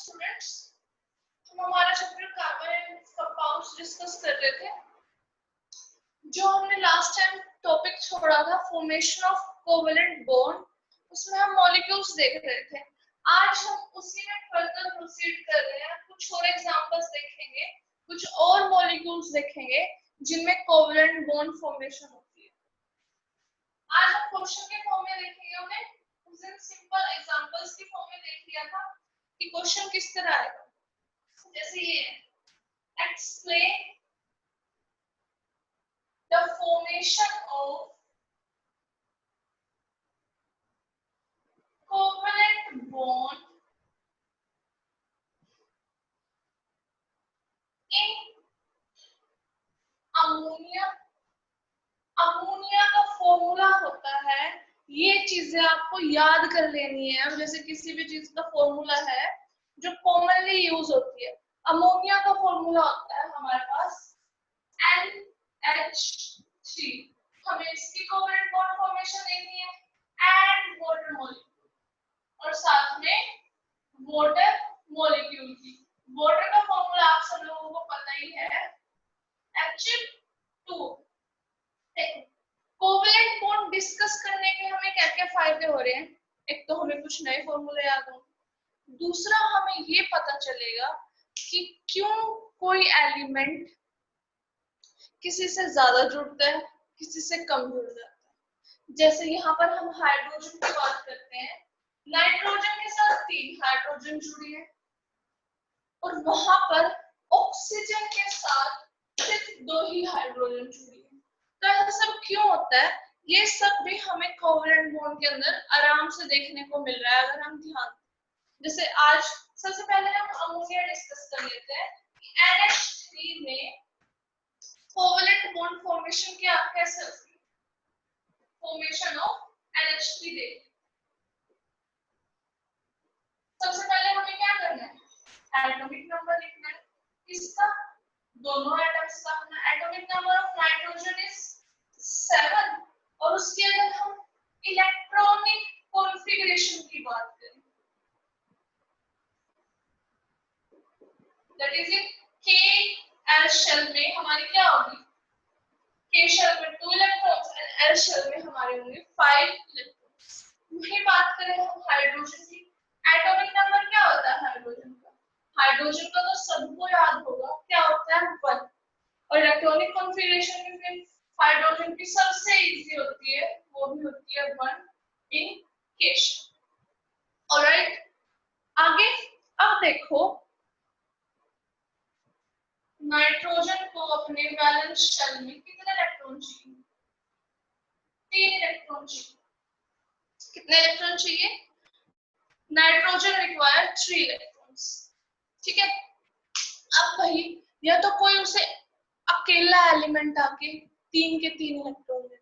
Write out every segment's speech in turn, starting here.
Students, हम हमारा chapter carbon compounds discuss कर रहे थे। जो हमने लास्ट टाइम टॉपिक छोड़ा था फॉर्मेशन ऑफ कोवेलेंट बॉन्ड, उसमें हम मॉलिक्यूल्स देख रहे थे। आज हम उसी में फर्दर प्रोसीड कर रहे हैं। कुछ और एग्जांपल्स देखेंगे, कुछ और मॉलिक्यूल्स देखेंगे जिनमें कोवेलेंट बॉन्ड फॉर्मेशन होती है। आज हम क्वेश्चन के फॉर्म में देखेंगे उन्हें। उस दिन सिंपल एग्जांपल्स की फॉर्म में देख लिया था कि क्वेश्चन किस तरह आएगा। जैसे ये explain the formation of covalent bond in ammonia. Ammonia का फॉर्मूला होता है, ये चीजें आपको याद कर लेनी है। जैसे किसी भी चीज का फॉर्मूला है जो कॉमनली यूज होती है। अमोनिया का फॉर्मूला होता है हमारे पास NH3। हमें इसकी कोवेलेंट बॉन्ड फॉर्मेशन देखनी है एंड वाटर मॉलिक्यूल और साथ में वाटर मॉलिक्यूल की। वाटर का फॉर्मूला आप सब लोगों को पता ही है H2। देखो कोवेलेंट बॉन्ड डिस्कस करने के हमें क्या क्या फायदे हो रहे हैं। एक तो हमें कुछ नए फॉर्मूले याद होंगे, दूसरा हमें ये पता चलेगा कि क्यों कोई एलिमेंट किसी से ज्यादा जुड़ता है, किसी से कम जुड़ जाता है। जैसे यहाँ पर हम हाइड्रोजन की बात करते हैं, नाइट्रोजन के साथ 3 हाइड्रोजन जुड़ी है और वहां पर ऑक्सीजन के साथ सिर्फ 2 ही हाइड्रोजन जुड़ी है। तो ऐसा सब क्यों होता है, ये सब भी हमें कोवेलेंट बॉन्ड के अंदर आराम से देखने को मिल रहा है अगर हम ध्यान दें। जैसे आज सबसे पहले हम अमोनिया डिस्कस कर लेते हैं कि NH3 में कोवेलेंट बॉन्ड फॉर्मेशन क्या कैसे होती है। फॉर्मेशन ऑफ NH3 देखिए। सबसे पहले हमें क्या करना है, एटॉमिक नंबर लिखना है। किसका, दोनों एटम्स का। अपना atomic number of nitrogen is 7 और उसकी अगर हम इलेक्ट्रॉनिक कॉन्फ़िगरेशन की बात करें, that is in K shell में हमारी क्या होगी, K शेल में 2 इलेक्ट्रॉन्स एंड L शेल में हमारे होंगे 5 इलेक्ट्रॉन्स। वही बात करें हम हाइड्रोजन की, एटॉमिक नंबर क्या होता है हाइड्रोजन का। हाइड्रोजन का तो सबको याद होगा, क्या होता है 1। और इलेक्ट्रॉनिक कॉन्फ़िगरेशन में फिर हाइड्रोजन की सबसे इजी होती है, वो भी होती है 1 इन K शेल। ऑलराइट, आगे अब देखो नाइट्रोजन को अपने वैलेंस शेल में कितने इलेक्ट्रॉन चाहिए, 3 इलेक्ट्रॉन चाहिए। कितने इलेक्ट्रॉन चाहिए, नाइट्रोजन रिक्वायर 3 इलेक्ट्रॉन्स। ठीक है, अब भाई या तो कोई उसे अकेला एलिमेंट आके 3 के 3 इलेक्ट्रॉन दे,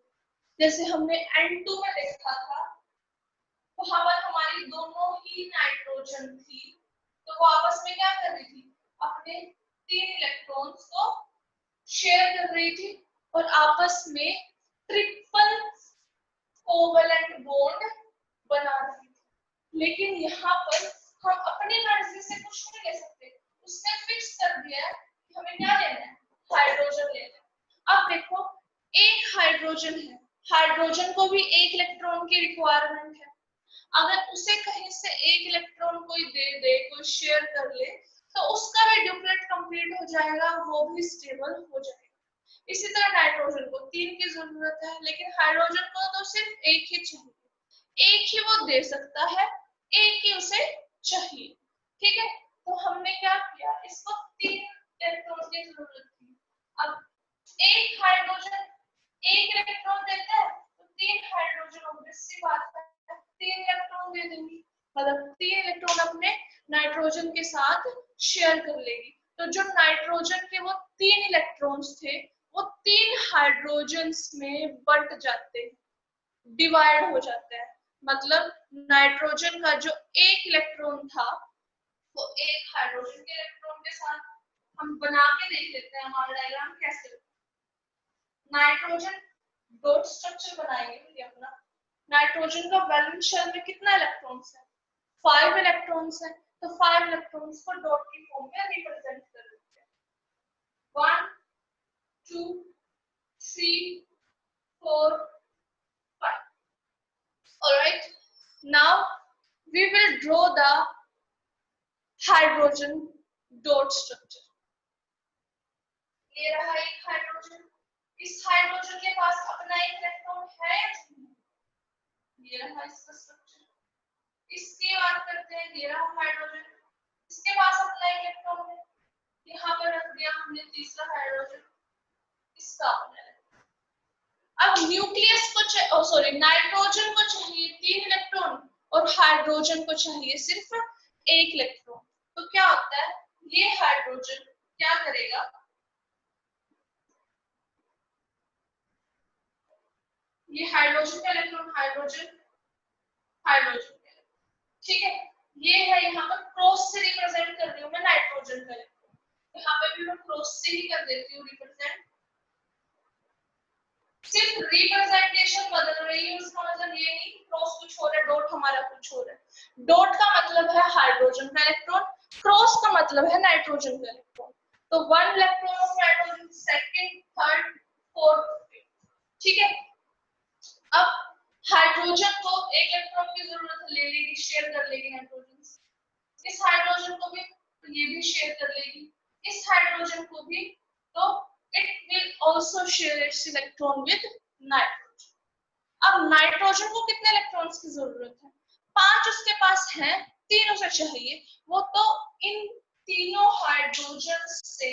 जैसे हमने N2 में देखा था, वहां पर हमारी दोनों ही नाइट्रोजन थी, तो वो आपस में क्या कर रही थी, अपने 3 इलेक्ट्रॉन्स को शेयर कर रही थी और आपस में ट्रिपल कोवेलेंट बॉन्ड बना रही थी। लेकिन यहाँ पर हम अपनी मर्जी से कुछ नहीं ले सकते, उसने फिक्स कर दिया है कि हमें क्या लेना है, हाइड्रोजन लेना है। अब देखो एक हाइड्रोजन है, हाइड्रोजन को भी 1 इलेक्ट्रॉन की रिक्वायरमेंट है। अगर उसे कहीं से 1 इलेक्ट्रॉन कोई दे दे, कोई शेयर कर ले, तो उसका भी ड्यूप्लेट कंप्लीट हो जाएगा, वो भी स्टेबल हो जाएगा। इसी तरह नाइट्रोजन को 3 की जरूरत है, लेकिन हाइड्रोजन को तो सिर्फ 1 ही चाहिए। 1 ही वो दे सकता है, 1 ही उसे चाहिए। ठीक है, तो हमने क्या किया, इसको 3 इलेक्ट्रॉन की जरूरत थी। अब एक हाइड्रोजन 1 इलेक्ट्रॉन देता है तो 3 हाइड्रोजन ऑब्वियस सी बात है 3 इलेक्ट्रॉन दे देंगी, मतलब 3 इलेक्ट्रॉन अपने नाइट्रोजन के साथ शेयर कर लेगी। तो जो नाइट्रोजन के वो 3 इलेक्ट्रॉन्स थे वो 3 हाइड्रोजन्स में बंट जाते हैं, डिवाइड हो जाता है। मतलब नाइट्रोजन का जो 1 इलेक्ट्रॉन था वो 1 हाइड्रोजन के इलेक्ट्रॉन के साथ, हम बना के देख लेते हैं हमारा डायग्राम कैसे। नाइट्रोजन डॉट स्ट्रक्चर बनाएंगे अपना। नाइट्रोजन का वैलेंस शेल में कितना इलेक्ट्रॉन्स है, 5 इलेक्ट्रॉन्स है। तो 5 इलेक्ट्रॉन्स को डॉट की फॉर्म में रिप्रेजेंट कर देते हैं। 1 2 3 4 5. Alright, now we will draw the hydrogen dot structure. ये रहा एक हाइड्रोजन। इस हाइड्रोजन के पास अपना एक इलेक्ट्रॉन है या नहीं? ये रहा इसका स्ट्रक्चर। इसकी बात करते हैं, ये रहा हाइड्रोजन, इसके पास अपना इलेक्ट्रॉन है, यहाँ पर रख दिया हमने तीसरा हाइड्रोजन, इसका अपना है। अब न्यूक्लियस को सॉरी नाइट्रोजन को चाहिए 3 इलेक्ट्रॉन और हाइड्रोजन को चाहिए सिर्फ 1 इलेक्ट्रॉन। तो क्या होता है, ये हाइड्रोजन क्या करेगा, ये हाइड्रोजन का इलेक्ट्रॉन हाइड्रोजन हाइड्रोजन, ठीक है। ये है यहाँ पर क्रॉस से रिप्रेजेंट कर रही हूँ मैं नाइट्रोजन का इलेक्ट्रॉन, यहाँ पे भी मैं क्रॉस से ही कर देती हूँ रिप्रेजेंट। सिर्फ रिप्रेजेंटेशन बदल रही है, उसका मतलब ये नहीं क्रॉस कुछ हो रहा है डॉट हमारा कुछ हो रहा है। डॉट का मतलब है हाइड्रोजन का इलेक्ट्रॉन, क्रॉस का मतलब है नाइट्रोजन का इलेक्ट्रॉन। तो 1 electron of nitrogen, second, third, fourth, ठीक है। अब हाइड्रोजन को एक इलेक्ट्रॉन की जरूरत ले लेगी, शेयर कर लेगी नाइट्रोजन से। इस हाइड्रोजन को भी तो ये भी शेयर कर लेगी, इस हाइड्रोजन को भी, तो it will also share its electron with nitrogen. अब नाइट्रोजन को कितने इलेक्ट्रॉन्स की जरूरत है, 5 उसके पास हैं, 3 उसे चाहिए। वो तो इन तीनों हाइड्रोजन से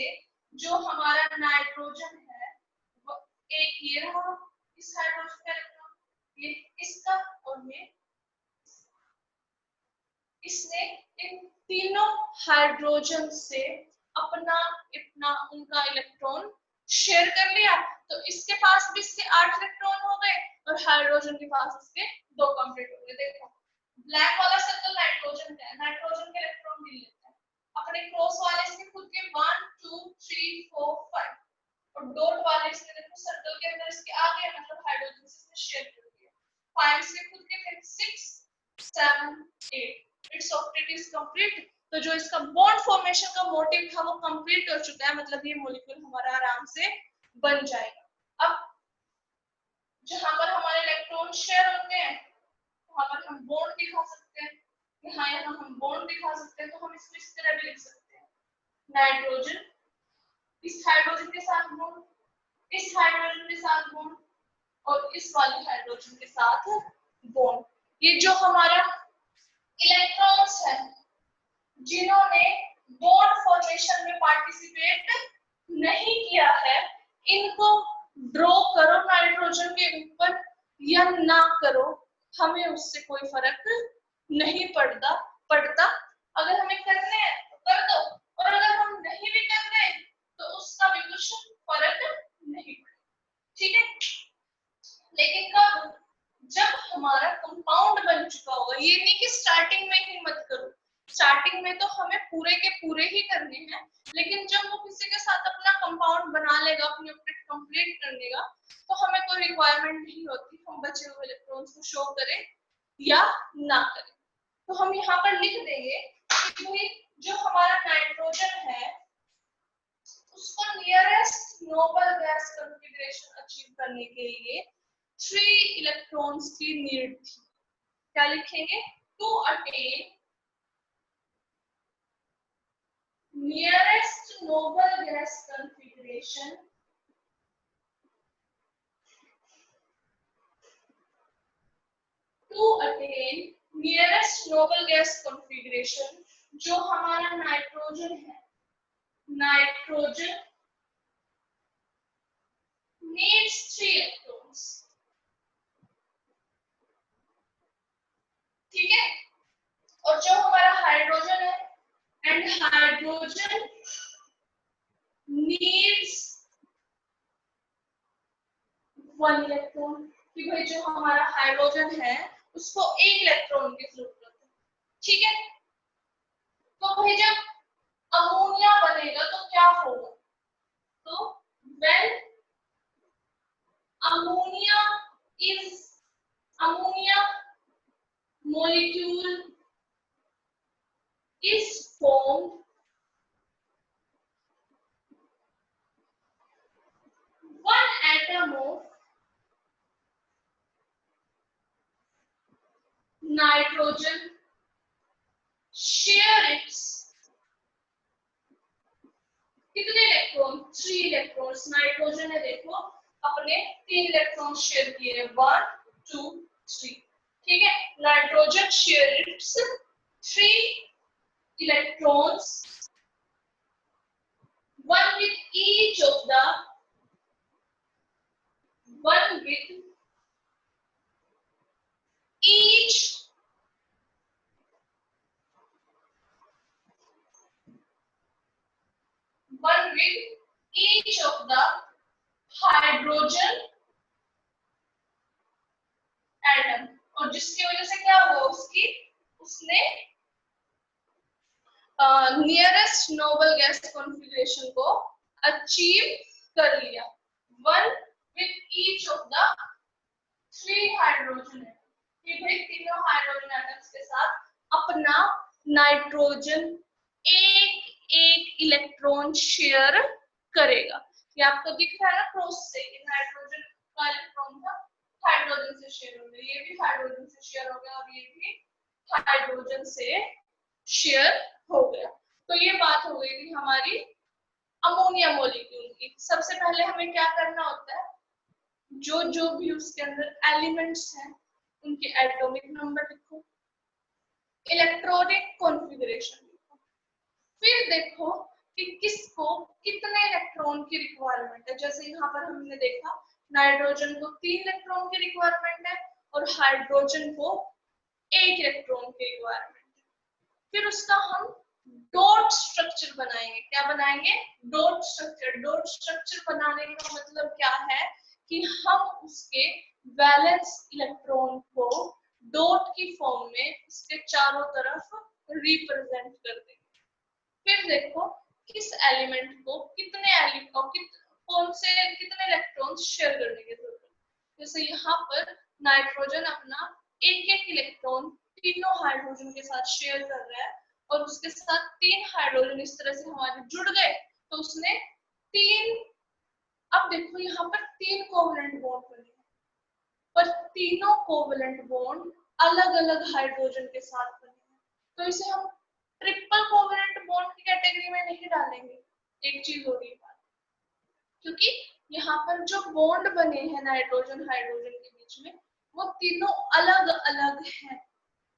जो हमारा नाइट्रोजन है, वो एक ये रहा इस हाइड्रोजन का इलेक्ट्रॉन, ये इसका और ये, इसने इन तीनों हाइड्रोजन से अपना इतना उनका इलेक्ट्रॉन शेयर कर लिया। तो इसके पास भी इसके 8 इलेक्ट्रॉन हो गए और हाइड्रोजन के पास इसके 2 कंप्लीट हो गए। देखो ब्लैक वाला सर्कल नाइट्रोजन का है, नाइट्रोजन के इलेक्ट्रॉन मिल लेते हैं अपने क्रॉस वाले इसके खुद के 1 2 3 4 5 और डॉट वाले इसके देखो सर्कल के अंदर इसके आगे मतलब हाइड्रोजन से इसने शेयर कर दिया। 5 से खुद के थे 6 7 8, इट्स ऑक्टेट इज कंप्लीट। तो जो इसका बॉन्ड फॉर्मेशन का मोटिव था वो कंप्लीट हो चुका है, मतलब ये मॉलिक्यूल हमारा आराम से बन जाएगा। अब जहां पर हमारे इलेक्ट्रॉन शेयर होते हैं वहां पर हम बॉन्ड दिखा सकते हैं, यहाँ हम बॉन्ड दिखा सकते हैं। तो हम इसको इस तरह भी लिख सकते हैं, नाइट्रोजन इस हाइड्रोजन के साथ बॉन्ड, इस हाइड्रोजन के साथ बॉन्ड और इस वाली हाइड्रोजन के साथ बॉन्ड। ये जो हमारा इलेक्ट्रॉन्स है जिन्होंने बॉन्ड फॉर्मेशन में पार्टिसिपेट नहीं किया है, इनको ड्रॉ करो नाइट्रोजन के ऊपर या ना करो, हमें उससे कोई फर्क नहीं पड़ता। अगर हमें करने हैं तो कर दो और अगर हम नहीं भी कर रहे तो उसका भी कुछ फर्क नहीं पड़ेगा, ठीक है। लेकिन कब, जब हमारा कंपाउंड बन चुका होगा। ये नहीं कि स्टार्टिंग में ही मत करो, स्टार्टिंग में तो हमें पूरे के पूरे ही करने हैं, लेकिन जब वो किसी के साथ अपना कंपाउंड बना लेगा, अपनी ऑप्टेट कंप्लीट कर लेगा, तो हमें कोई रिक्वायरमेंट नहीं होती हम बचे हुए इलेक्ट्रॉन्स को शो करें या ना करें। तो हम यहाँ पर लिख देंगे कि भाई जो हमारा नाइट्रोजन है उसको nearest noble gas configuration achieve करने के लिए 3 इलेक्ट्रॉन्स की नीड थी। क्या लिखेंगे, to attain nearest noble gas configuration to attain nearest noble gas configuration जो हमारा नाइट्रोजन है, नाइट्रोजन needs 3 electrons, ठीक है। और जो हमारा हाइड्रोजन है एंड हाइड्रोजन needs 1 इलेक्ट्रॉन, कि भाई जो हमारा हाइड्रोजन है उसको 1 इलेक्ट्रॉन की जरूरत है, ठीक है। तो भाई जब अमोनिया बनेगा तो क्या होगा, तो when ammonia molecule is nitrogen share its कितने इलेक्ट्रॉन 3 इलेक्ट्रॉन्स नाइट्रोजन ने देखो अपने 3 इलेक्ट्रॉन शेयर किए 1 2 3 ठीक है nitrogen share its 3 electrons one with each of the one with each one with each of the hydrogen atom और जिसकी वजह से क्या हुआ उसकी उसने नियरेस्ट नोबल गैस कॉन्फ़िगरेशन को अचीव कर लिया one with each of the 3 hydrogen ये भाई तीनों हाइड्रोजन एटम्स के साथ अपना नाइट्रोजन एक एक इलेक्ट्रॉन शेयर करेगा ये आपको दिख रहा है ना क्रॉस से कि नाइट्रोजन का इलेक्ट्रॉन था हाइड्रोजन से शेयर हो गया ये भी हाइड्रोजन से शेयर हो गया और ये भी हाइड्रोजन से शेयर हो गया तो ये बात हो गई थी हमारी अमोनिया मॉलिक्यूल की सबसे पहले हमें क्या करना होता है जो भी उसके अंदर एलिमेंट्स हैं उनके एटॉमिक नंबर लिखो इलेक्ट्रॉनिक कॉन्फ़िगरेशन लिखो फिर देखो कि किसको कितने इलेक्ट्रॉन की रिक्वायरमेंट है जैसे यहाँ पर हमने देखा नाइट्रोजन को 3 इलेक्ट्रॉन की रिक्वायरमेंट है और हाइड्रोजन को 1 इलेक्ट्रॉन की रिक्वायरमेंट है फिर उसका हम डॉट स्ट्रक्चर बनाएंगे क्या बनाएंगे डॉट स्ट्रक्चर बनाने का मतलब क्या है कि हम उसके वैलेंस इलेक्ट्रॉन को डॉट की फॉर्म में उसके चारों तरफ रिप्रेजेंट कर देंगे फिर देखो किस एलिमेंट को कितने कौन से कितने इलेक्ट्रॉन्स शेयर करने की जरूरत है जैसे यहाँ पर नाइट्रोजन अपना एक इलेक्ट्रॉन तीनों हाइड्रोजन के साथ शेयर कर रहा है और उसके साथ 3 हाइड्रोजन इस तरह से हमारे जुड़ गए तो उसने 3 अब देखो यहाँ पर 3 कोवलेंट बॉन्ड बने पर तीनों कोवलेंट बॉन्ड अलग अलग हाइड्रोजन के साथ बने हैं तो इसे हम ट्रिपल कोवलेंट बॉन्ड की कैटेगरी में नहीं डालेंगे एक चीज हो रही बात क्योंकि यहाँ पर जो बॉन्ड बने हैं नाइट्रोजन हाइड्रोजन के बीच में वो तीनों अलग अलग हैं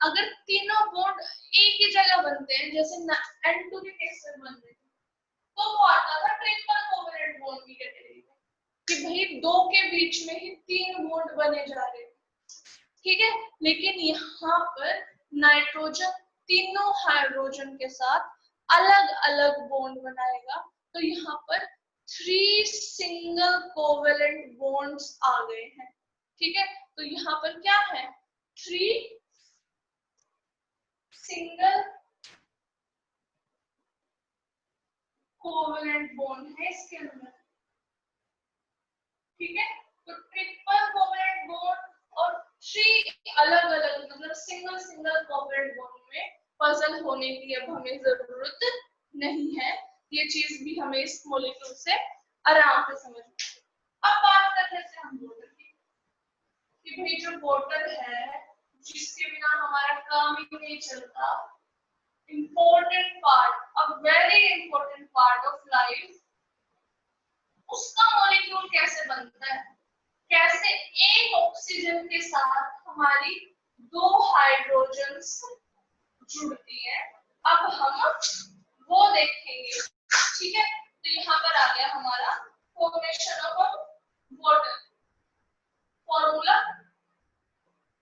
अगर तीनों बॉन्ड एक ही जगह बनते हैं जैसे N2 के केस में बन रहे थे तो वो आता था ट्रिपल कोवलेंट बॉन्ड की कैटेगरी में कि भाई 2 के बीच में ही 3 बॉन्ड बने जा रहे हैं ठीक है लेकिन यहाँ पर नाइट्रोजन तीनों हाइड्रोजन के साथ अलग अलग बॉन्ड बनाएगा तो यहाँ पर 3 सिंगल कोवलेंट बॉन्ड्स आ गए हैं ठीक है तो यहाँ पर क्या है 3 सिंगल कोवलेंट बॉन्ड है इसके अंदर ठीक है तो ट्रिपल कोवलेंट बॉन्ड और 3 अलग अलग मतलब सिंगल कोवलेंट बॉन्ड में पजल होने की अब हमें जरूरत नहीं है ये चीज भी हमें इस मॉलिक्यूल से आराम से समझ अब बात कर लेते हैं हम बोतल की कि भाई जो बोतल है जिसके बिना हमारा काम ही नहीं चलता important part a very important part of life उसका मॉलिक्यूल कैसे बनता है कैसे एक ऑक्सीजन के साथ हमारी 2 हाइड्रोजन्स जुड़ती है अब हम वो देखेंगे ठीक है तो यहाँ पर आ गया हमारा formation of water formula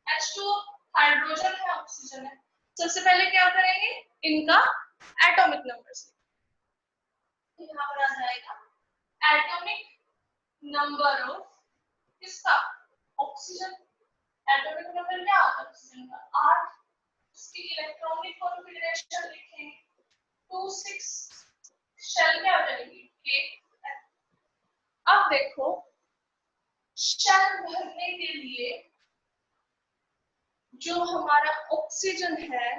H2 hydrogen है ऑक्सीजन है सबसे पहले क्या करेंगे इनका एटॉमिक नंबर यहाँ पर आ जाएगा एटॉमिक नंबर ऑफ किसका ऑक्सीजन एटॉमिक नंबर क्या आता है ऑक्सीजन का 8 उसकी इलेक्ट्रॉनिक कॉन्फ़िगरेशन लिखेंगे 2 6 शेल क्या हो जाएगी K अब देखो शेल भरने के लिए जो हमारा ऑक्सीजन है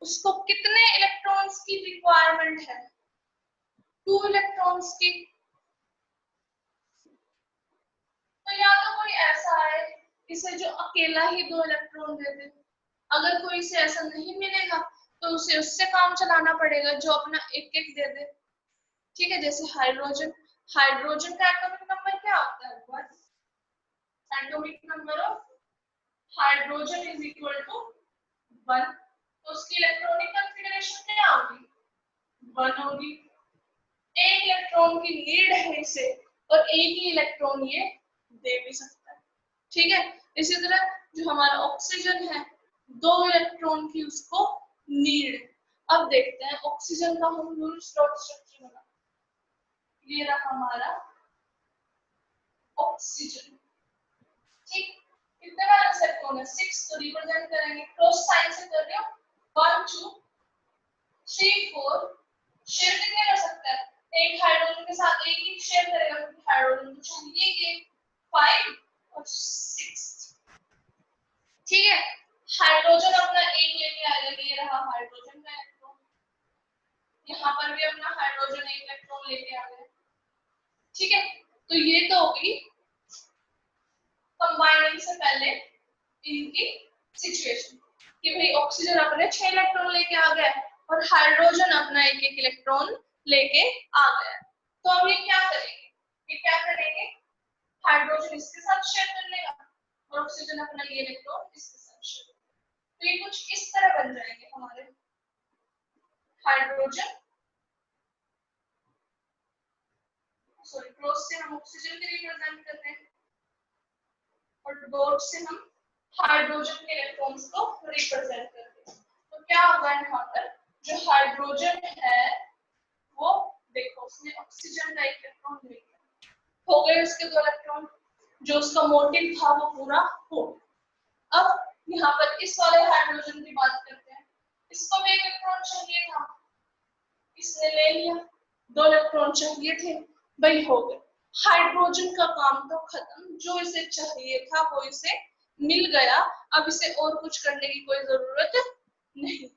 उसको कितने इलेक्ट्रॉन्स की रिक्वायरमेंट है 2 इलेक्ट्रॉन्स की तो या तो कोई ऐसा है इसे जो अकेला ही 2 इलेक्ट्रॉन दे दे अगर कोई से ऐसा नहीं मिलेगा तो उसे उससे काम चलाना पड़ेगा जो अपना एक एक दे दे। ठीक है, जैसे हाइड्रोजन, हाइड्रोजन का एटॉमिक नंबर क्या होता है? 1। Atomic number of hydrogen is equal to 1। तो उसकी इलेक्ट्रॉनिक कॉन्फ़िगरेशन क्या होगी? 1 होगी। एक इलेक्ट्रॉन की नीड है इसे और एक ही इलेक्ट्रॉन ये दे भी सकता है। ठीक है, इसी तरह जो हमारा ऑक्सीजन है 2 इलेक्ट्रॉन की उसको नीड। अब देखते हैं ऑक्सीजन का हम लूज डॉट स्ट्रक्चर बना। ये रहा हमारा ऑक्सीजन। ठीक, कितने बैलेंस इलेक्ट्रॉन है? 6। तो रिप्रेजेंट करेंगे क्रॉस साइन से कर रहे हो 1 2 3 4। शेयर कितने कर सकता है? एक हाइड्रोजन के साथ एक ही शेयर करेगा क्योंकि हाइड्रोजन को चाहिए ये 5 और 6। ठीक है, हाइड्रोजन अपना एक लेके आएगा, ये रहा हाइड्रोजन का इलेक्ट्रॉन। यहाँ पर भी अपना हाइड्रोजन एक इलेक्ट्रॉन लेके आ गया। ठीक है, तो ये तो होगी कंबाइनिंग से पहले इनकी सिचुएशन कि भाई ऑक्सीजन अपने 6 इलेक्ट्रॉन लेके आ गया और हाइड्रोजन अपना एक एक इलेक्ट्रॉन लेके आ गया। तो अब ये क्या करेंगे? ये क्या करेंगे? हाइड्रोजन इसके साथ शेयर कर लेगा और ऑक्सीजन अपना ये इलेक्ट्रॉन इसके साथ शेयर। तो ये कुछ इस तरह बन जाएंगे हमारे हाइड्रोजन, सॉरी क्रॉस से हम ऑक्सीजन के रिप्रेजेंट करते हैं और डॉट से हम हाइड्रोजन के इलेक्ट्रॉन्स को रिप्रेजेंट करते हैं। तो क्या होगा यहाँ पर? जो हाइड्रोजन है वो देखो उसने ऑक्सीजन का एक इलेक्ट्रॉन ले लिया, हो गए उसके 2 इलेक्ट्रॉन। जो उसका मोटिव था वो पूरा हो। अब यहाँ पर इस वाले हाइड्रोजन की बात करते हैं। इसको भी एक इलेक्ट्रॉन चाहिए था, इसने ले लिया। 2 इलेक्ट्रॉन चाहिए थे, भाई हो गए। हाइड्रोजन का काम तो खत्म, जो इसे चाहिए था वो इसे मिल गया। अब इसे और कुछ करने की कोई जरूरत नहीं।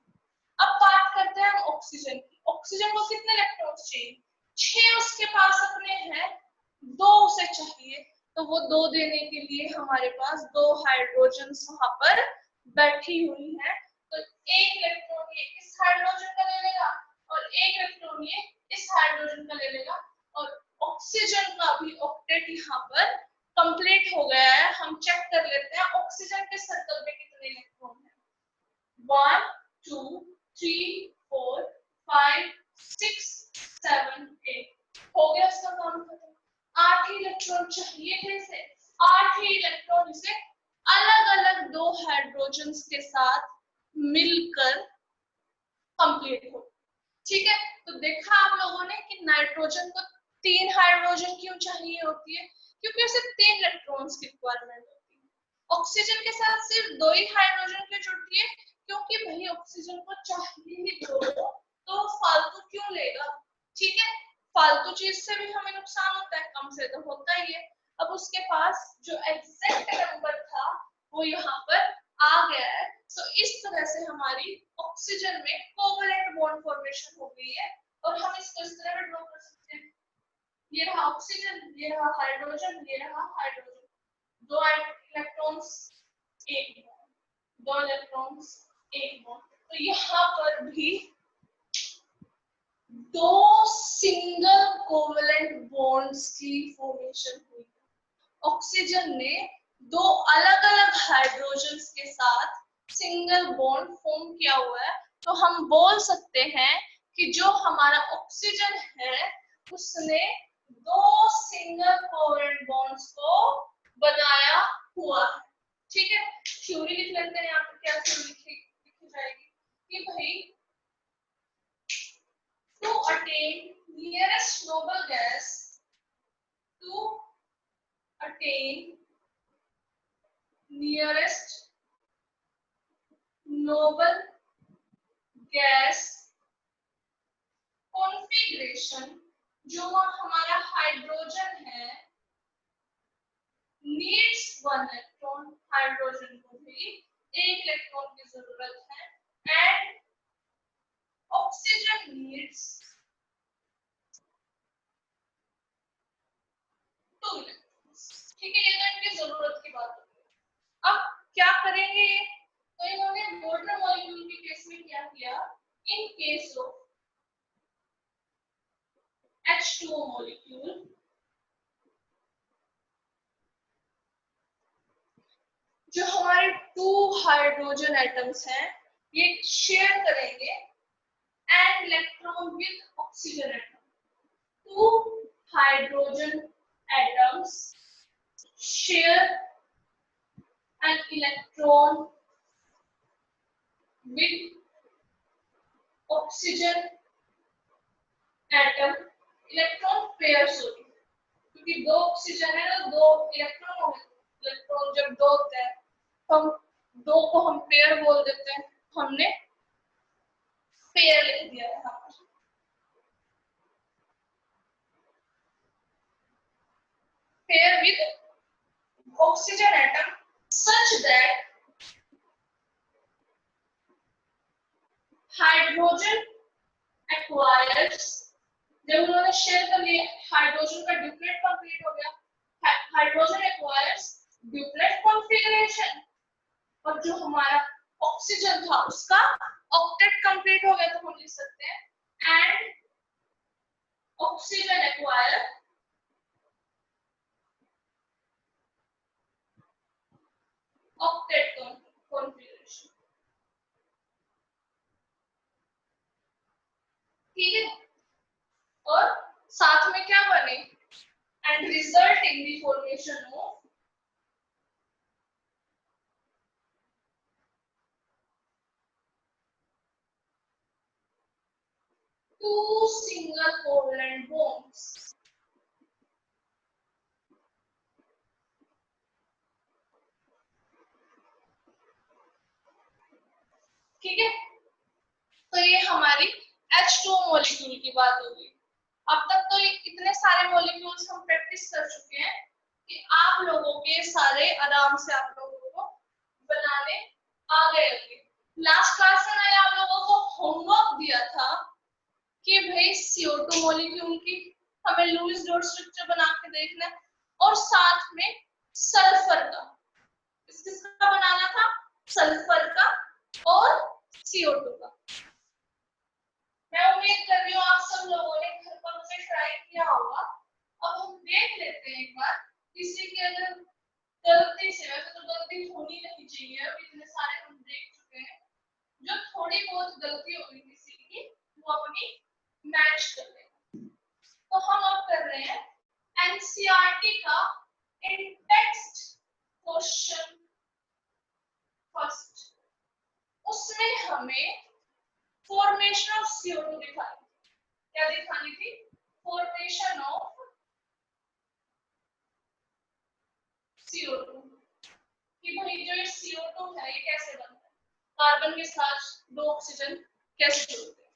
अब बात करते हैं हम ऑक्सीजन की। ऑक्सीजन को कितने इलेक्ट्रॉन चाहिए? 6 उसके पास अपने हैं, 2 उसे चाहिए। तो वो 2 देने के लिए हमारे पास 2 हाइड्रोजन वहां पर बैठी हुई है। तो एक इलेक्ट्रॉन ये इस हाइड्रोजन का ले लेगा और एक इलेक्ट्रॉन ये इस हाइड्रोजन का ले लेगा और ऑक्सीजन का भी ऑक्टेट यहाँ पर कंप्लीट हो गया है। हम चेक कर लेते हैं ऑक्सीजन के सर्कल में कितने इलेक्ट्रॉन हैं। 1 2 3 4 5 6 7 8। हो गया इसका काम खत्म। 8 ही इलेक्ट्रॉन चाहिए थे इसे, 8 ही इलेक्ट्रॉन इसे अलग अलग 2 हाइड्रोजन के साथ मिलकर कंप्लीट हो। ठीक है, तो देखा आप लोगों ने कि नाइट्रोजन को 3 हाइड्रोजन क्यों चाहिए होती है? क्योंकि उसे 3 इलेक्ट्रॉन्स की रिक्वायरमेंट होती है। ऑक्सीजन के साथ सिर्फ 2 ही हाइड्रोजन क्यों जुड़ती है? क्योंकि भाई ऑक्सीजन को चाहिए ही 2, तो फालतू क्यों लेगा? ठीक है, फालतू चीज से भी हमें नुकसान होता है, कम से तो होता ही है। अब उसके पास जो एग्जैक्ट नंबर था वो यहाँ पर आ गया है। तो इस तरह से हमारी ऑक्सीजन में कोवलेंट बॉन्ड फॉर्मेशन हो गई है और हम इसको इस तरह ड्रॉ कर सकते हैं। ये रहा ऑक्सीजन, ये रहा हाइड्रोजन, ये रहा हाइड्रोजन। 2 इलेक्ट्रॉन्स एक बॉन्ड, 2 इलेक्ट्रॉन्स एक बॉन्ड। तो यहाँ पर भी 2 सिंगल कोवलेंट बॉन्ड्स की फॉर्मेशन हुई। ऑक्सीजन ने 2 अलग अलग हाइड्रोजन के साथ सिंगल बॉन्ड फॉर्म किया हुआ है। तो हम बोल सकते हैं कि जो हमारा ऑक्सीजन है उसने 2 सिंगल कोवलेंट बॉन्ड्स को बनाया हुआ है। ठीक है, थ्योरी लिख लेते हैं। यहाँ पर क्या थ्योरी लिखी जाएगी कि भाई to attain nearest noble gas, to attain nearest noble gas configuration, जो हमारा हाइड्रोजन है needs 1 इलेक्ट्रॉन, हाइड्रोजन को भी 1 इलेक्ट्रॉन की जरूरत है and ऑक्सीजन needs 2 इलेक्ट्रॉन्स। ठीक है, ये तो इनकी जरूरत की बात होती है। अब क्या करेंगे? तो इन्होंने वॉटर मॉलिक्यूल के केस में क्या किया, in case of H2O molecule जो हमारे 2 हाइड्रोजन एटम्स हैं ये शेयर करेंगे an electron with oxygen atom. 2 hydrogen atoms share an electron with oxygen atom. Electron pairs होगी क्योंकि 2 ऑक्सीजन है तो 2 इलेक्ट्रॉन होंगे। इलेक्ट्रॉन जब 2 होते हैं तो हम 2 को हम पेयर बोल देते हैं, हमने पेयर लिख दिया है यहाँ पर। Pair with oxygen atom such that hydrogen acquires, जब उन्होंने शेयर कर लिया हाइड्रोजन का ड्यूप्लेट कंप्लीट हो गया, हाइड्रोजन एक्वायर्स ड्यूप्लेट कॉन्फ़िगरेशन, और जो हमारा ऑक्सीजन था उसका ऑक्टेट कंप्लीट हो गया। तो हम लिख सकते हैं and oxygen acquire octet configuration. ठीक है, और साथ में क्या बने, and result in the formation of two single covalent bonds। ठीक है, तो ये हमारी H2O मॉलिक्यूल की बात होगी। अब तक तो इतने सारे मॉलिक्यूल्स हम प्रैक्टिस कर चुके हैं कि आप लोगों के सारे आराम से आप लोगों को बनाने आ गए होंगे। लास्ट क्लास में मैंने आप लोगों को होमवर्क दिया था कि भाई CO2 मॉलिक्यूल की हमें लुईस डॉट स्ट्रक्चर बना के देखना है और साथ में सल्फर का, किसका बनाना था, सल्फर का और CO2 का। मैं उम्मीद कर रही हूँ आप सब लोगों ने घर पर उसे ट्राई किया होगा। अब हम देख लेते हैं एक बार, किसी की अगर गलती से, वैसे तो गलती होनी नहीं चाहिए, अब इतने सारे हम देख चुके हैं, जो थोड़ी बहुत गलती होगी किसी की वो अपनी मैच कर लें। तो हम अब कर रहे हैं NCERT का इन टेक्स्ट क्वेश्चन फर्स्ट। उसमें हमें फॉर्मेशन ऑफ CO2 दिखानी, क्या दिखानी थी, फॉर्मेशन ऑफ CO2 कि भाई जो ये CO2 है ये कैसे बनता है, कार्बन के साथ 2 ऑक्सीजन कैसे जुड़ते हैं।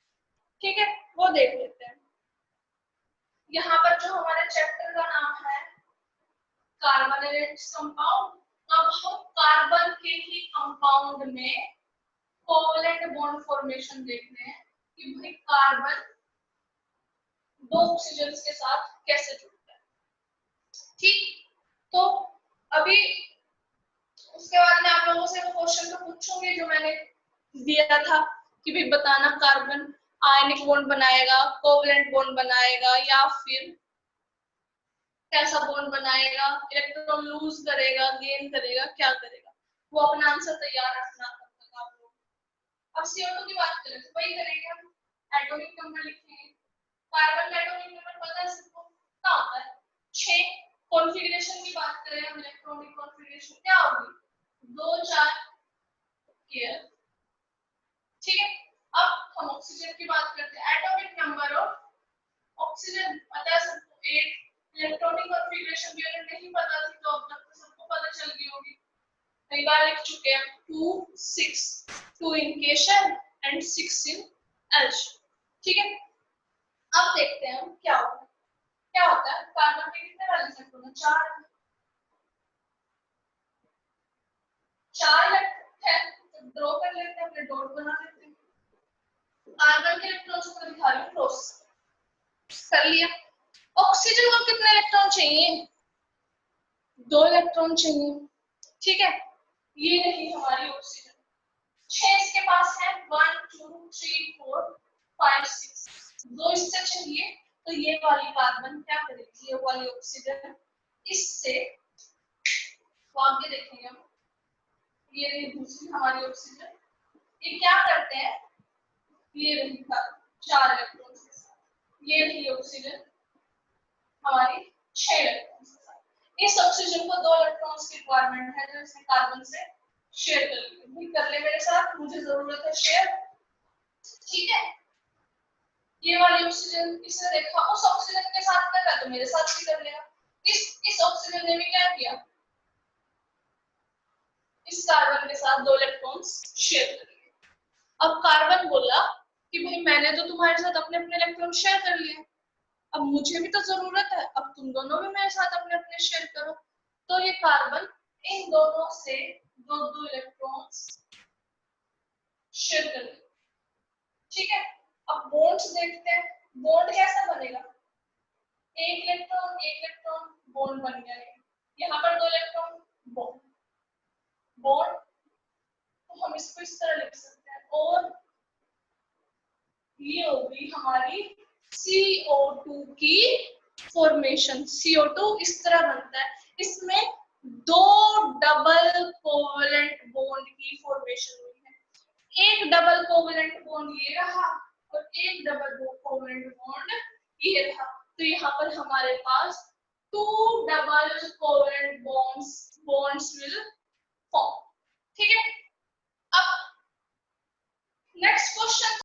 ठीक है, वो देख लेते हैं। यहाँ पर जो हमारे चैप्टर का नाम है कार्बन कंपाउंड, अब हम कार्बन के ही कंपाउंड में कोवलेंट बॉन्ड फॉर्मेशन देखते हैं कि भाई कार्बन 2 ऑक्सीजन के साथ कैसे जुड़ता है। ठीक, तो अभी उसके बाद मैं आप लोगों से वो क्वेश्चन तो पूछूंगी जो मैंने दिया था कि भाई बताना कार्बन आयनिक बॉन्ड बनाएगा, कोवलेंट बॉन्ड बनाएगा या फिर कैसा बॉन्ड बनाएगा, इलेक्ट्रॉन लूज करेगा, गेन करेगा, क्या करेगा, वो अपना आंसर तैयार रखना आप लोग। अब CO2 की बात करें तो वही करेंगे हम, एटॉमिक नंबर लिखेंगे। कार्बन का एटॉमिक नंबर पता है सबको, क्या होता है 6। कॉन्फ़िगरेशन की बात करें हम, इलेक्ट्रॉनिक कॉन्फ़िगरेशन क्या होगी 2 4 केयर। ठीक है, अब हम ऑक्सीजन की बात करते हैं। एटॉमिक नंबर ऑफ ऑक्सीजन पता है सबको 8। इलेक्ट्रॉनिक कॉन्फ़िगरेशन भी अगर नहीं पता थी तो अब तक तो सबको पता चल गई होगी, कई बार लिख चुके हैं 2 6, 2 इन केशन एंड 6 इन एल्श। ठीक है, अब देखते हैं हम क्या होता है। क्या होता है, कार्बन के कितने वैलेंस इलेक्ट्रॉन, 4 है, तो ड्रॉ कर लेते हैं, अपने डॉट बना लेते हैं। कार्बन के इलेक्ट्रॉन्स को दिखा रही हूं क्रॉस कर लिया। ऑक्सीजन को कितने इलेक्ट्रॉन चाहिए, 2 इलेक्ट्रॉन चाहिए। ठीक है, ये रही हमारी ऑक्सीजन। 6 इसके पास है 1 2 3 4 5 6 दो इससे चाहिए तो ये वाली कार्बन क्या करेगी, ये वाली ऑक्सीजन इससे तो आगे देखेंगे हम, ये रही दूसरी हमारी ऑक्सीजन, ये क्या करते हैं, ये रही 4 इलेक्ट्रॉन के साथ, ये रही ऑक्सीजन हमारी 6 इलेक्ट्रॉन के साथ। इस ऑक्सीजन को 2 इलेक्ट्रॉन्स की रिक्वायरमेंट है जो इसने कार्बन से शेयर कर ले मेरे साथ, मुझे जरूरत है शेयर, ठीक है। ये वाली ऑक्सीजन इसने देखा उस ऑक्सीजन के साथ कर रहा है तो मेरे साथ भी कर लेगा। इस ऑक्सीजन ने भी क्या किया, इस कार्बन के साथ 2 इलेक्ट्रॉन्स शेयर कर लिए। अब कार्बन बोला कि भाई मैंने तो तुम्हारे साथ अपने अपने इलेक्ट्रॉन शेयर कर लिए, अब मुझे भी तो जरूरत है, अब तुम दोनों भी मेरे साथ अपने अपने शेयर करो। तो ये कार्बन इन दोनों से 2 इलेक्ट्रॉन्स शेयर कर ले, ठीक है। अब बॉन्ड्स देखते हैं, बॉन्ड कैसा बनेगा, एक इलेक्ट्रॉन बॉन्ड बन गया है, यहाँ पर 2 इलेक्ट्रॉन बॉन्ड बॉन्ड, तो हम इसको इस तरह लिख सकते हैं, और ये होगी हमारी CO2 की फॉर्मेशन। CO2 इस तरह बनता है, इसमें 2 डबल कोवेलेंट बॉन्ड की फॉर्मेशन हुई है, एक डबल कोवेलेंट बॉन्ड ये रहा और एक डबल कोवेलेंट बॉन्ड ये रहा, तो यहाँ पर हमारे पास 2 double covalent bonds will form, ठीक है। अब नेक्स्ट क्वेश्चन